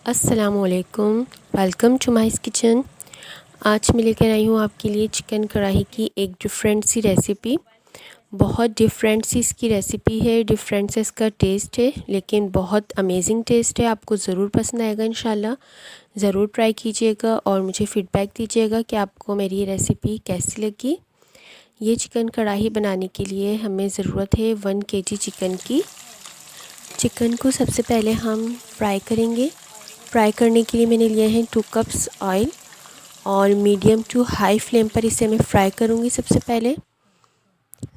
अस्सलामुअलैकुम, welcome to mice kitchen. आज मैं लेकर आई हूँ आपके लिए चिकन कढ़ाई की एक डिफरेंट सी रेसिपी। बहुत डिफरेंट सी इसकी रेसिपी है, डिफरेंट से इसका टेस्ट है, लेकिन बहुत अमेजिंग टेस्ट है। आपको ज़रूर पसंद आएगा इंशाल्लाह। ज़रूर ट्राई कीजिएगा और मुझे फ़ीडबैक दीजिएगा कि आपको मेरी ये रेसिपी कैसी लगी। ये चिकन कढ़ाई बनाने के लिए हमें ज़रूरत है 1 kg चिकन की। चिकन को सबसे पहले हम फ्राई करेंगे। फ्राई करने के लिए मैंने लिए हैं 2 कप्स ऑयल और मीडियम टू हाई फ्लेम पर इसे मैं फ्राई करूँगी। सबसे पहले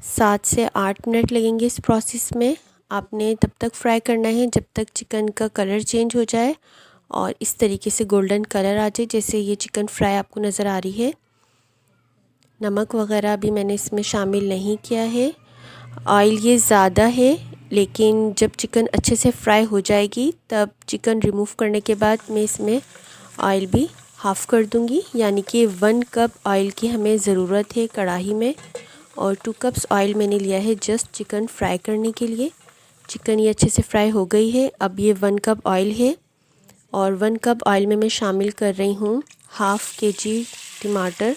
7 से 8 मिनट लगेंगे इस प्रोसेस में। आपने तब तक फ्राई करना है जब तक चिकन का कलर चेंज हो जाए और इस तरीके से गोल्डन कलर आ जाए, जैसे ये चिकन फ्राई आपको नज़र आ रही है। नमक वगैरह भी मैंने इसमें शामिल नहीं किया है। ऑयल ये ज़्यादा है, लेकिन जब चिकन अच्छे से फ्राई हो जाएगी तब चिकन रिमूव करने के बाद मैं इसमें ऑयल भी हाफ़ कर दूंगी, यानी कि 1 कप ऑयल की हमें ज़रूरत है कढ़ाई में और 2 कप्स ऑयल मैंने लिया है जस्ट चिकन फ्राई करने के लिए। चिकन ये अच्छे से फ्राई हो गई है। अब ये 1 कप ऑयल है और 1 कप ऑयल में मैं शामिल कर रही हूँ ½ kg टमाटर।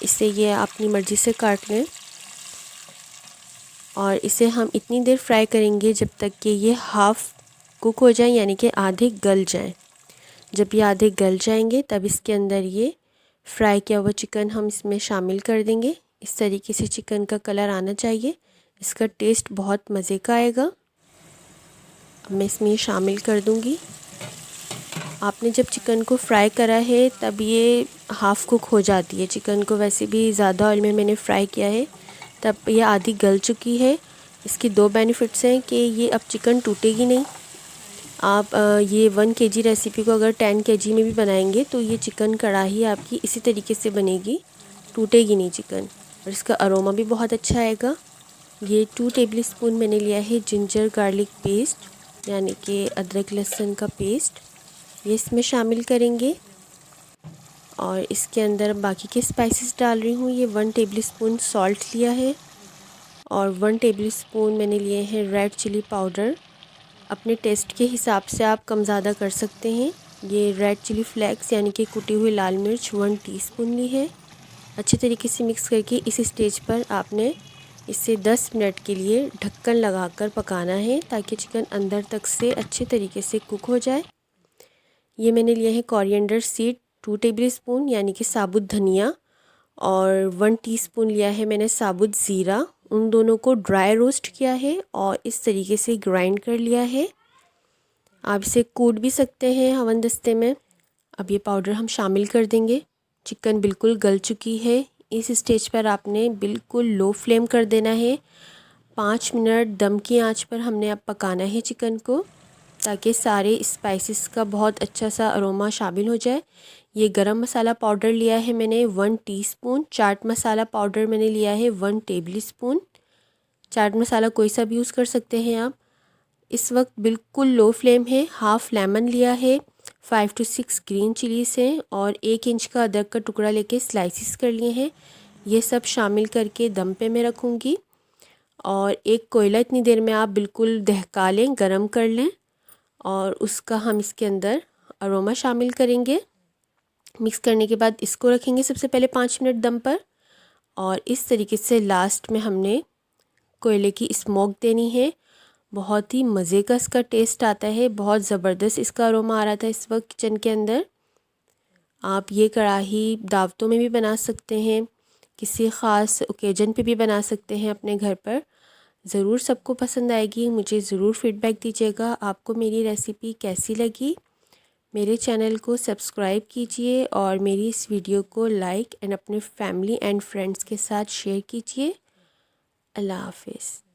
इसे ये अपनी मर्ज़ी से काट लें और इसे हम इतनी देर फ्राई करेंगे जब तक कि ये हाफ़ कुक हो जाए, यानी कि आधे गल जाएं। जब ये आधे गल जाएंगे तब इसके अंदर ये फ्राई किया हुआ चिकन हम इसमें शामिल कर देंगे। इस तरीके से चिकन का कलर आना चाहिए, इसका टेस्ट बहुत मज़े का आएगा। अब मैं इसमें शामिल कर दूंगी। आपने जब चिकन को फ्राई करा है तब ये हाफ़ कुक हो जाती है। चिकन को वैसे भी ज़्यादा ऑयल में मैंने फ्राई किया है, तब ये आधी गल चुकी है। इसकी 2 बेनिफिट्स हैं कि ये अब चिकन टूटेगी नहीं। आप ये 1 kg रेसिपी को अगर 10 kg में भी बनाएंगे तो ये चिकन कढ़ाई आपकी इसी तरीके से बनेगी, टूटेगी नहीं चिकन, और इसका अरोमा भी बहुत अच्छा आएगा। ये 2 टेबलस्पून मैंने लिया है जिंजर गार्लिक पेस्ट, यानी कि अदरक लहसुन का पेस्ट, ये इसमें शामिल करेंगे और इसके अंदर बाकी के स्पाइसेस डाल रही हूँ। ये 1 टेबलस्पून सॉल्ट लिया है और 1 टेबलस्पून मैंने लिए हैं रेड चिली पाउडर। अपने टेस्ट के हिसाब से आप कम ज़्यादा कर सकते हैं। ये रेड चिली फ्लेक्स यानी कि कुटी हुई लाल मिर्च 1 टीस्पून ली है। अच्छे तरीके से मिक्स करके इस स्टेज पर आपने इसे 10 मिनट के लिए ढक्कन लगाकर पकाना है, ताकि चिकन अंदर तक से अच्छे तरीके से कुक हो जाए। ये मैंने लिए हैं कोरिएंडर सीड 2 टेबलस्पून, यानी कि साबुत धनिया, और 1 टीस्पून लिया है मैंने साबुत ज़ीरा। उन दोनों को ड्राई रोस्ट किया है और इस तरीके से ग्राइंड कर लिया है। आप इसे कूट भी सकते हैं हवन दस्ते में। अब ये पाउडर हम शामिल कर देंगे। चिकन बिल्कुल गल चुकी है। इस स्टेज पर आपने बिल्कुल लो फ्लेम कर देना है। 5 मिनट दम की आंच पर हमने अब पकाना है चिकन को, ताकि सारे स्पाइसेस का बहुत अच्छा सा अरोमा शामिल हो जाए। ये गरम मसाला पाउडर लिया है मैंने 1 टीस्पून। चाट मसाला पाउडर मैंने लिया है 1 टेबलस्पून। चाट मसाला कोई सा भी यूज़ कर सकते हैं आप। इस वक्त बिल्कुल लो फ्लेम है। हाफ़ लेमन लिया है, 5 to 6 ग्रीन चिलीज हैं और 1 इंच का अदरक का टुकड़ा लेके स्लाइसिस कर लिए हैं। ये सब शामिल करके दम पे मैं रखूँगी और एक कोयला इतनी देर में आप बिल्कुल दहका लें, गरम कर लें और उसका हम इसके अंदर अरोमा शामिल करेंगे। मिक्स करने के बाद इसको रखेंगे सबसे पहले 5 मिनट दम पर, और इस तरीके से लास्ट में हमने कोयले की स्मोक देनी है। बहुत ही मज़े का इसका टेस्ट आता है, बहुत ज़बरदस्त इसका अरोमा आ रहा था इस वक्त किचन के अंदर। आप ये कढ़ाई दावतों में भी बना सकते हैं, किसी ख़ास ओकेजन पे भी बना सकते हैं अपने घर पर। ज़रूर सबको पसंद आएगी। मुझे ज़रूर फ़ीडबैक दीजिएगा आपको मेरी रेसिपी कैसी लगी। मेरे चैनल को सब्सक्राइब कीजिए और मेरी इस वीडियो को लाइक एंड अपने फैमिली एंड फ्रेंड्स के साथ शेयर कीजिए। अल्लाह हाफ़िज़।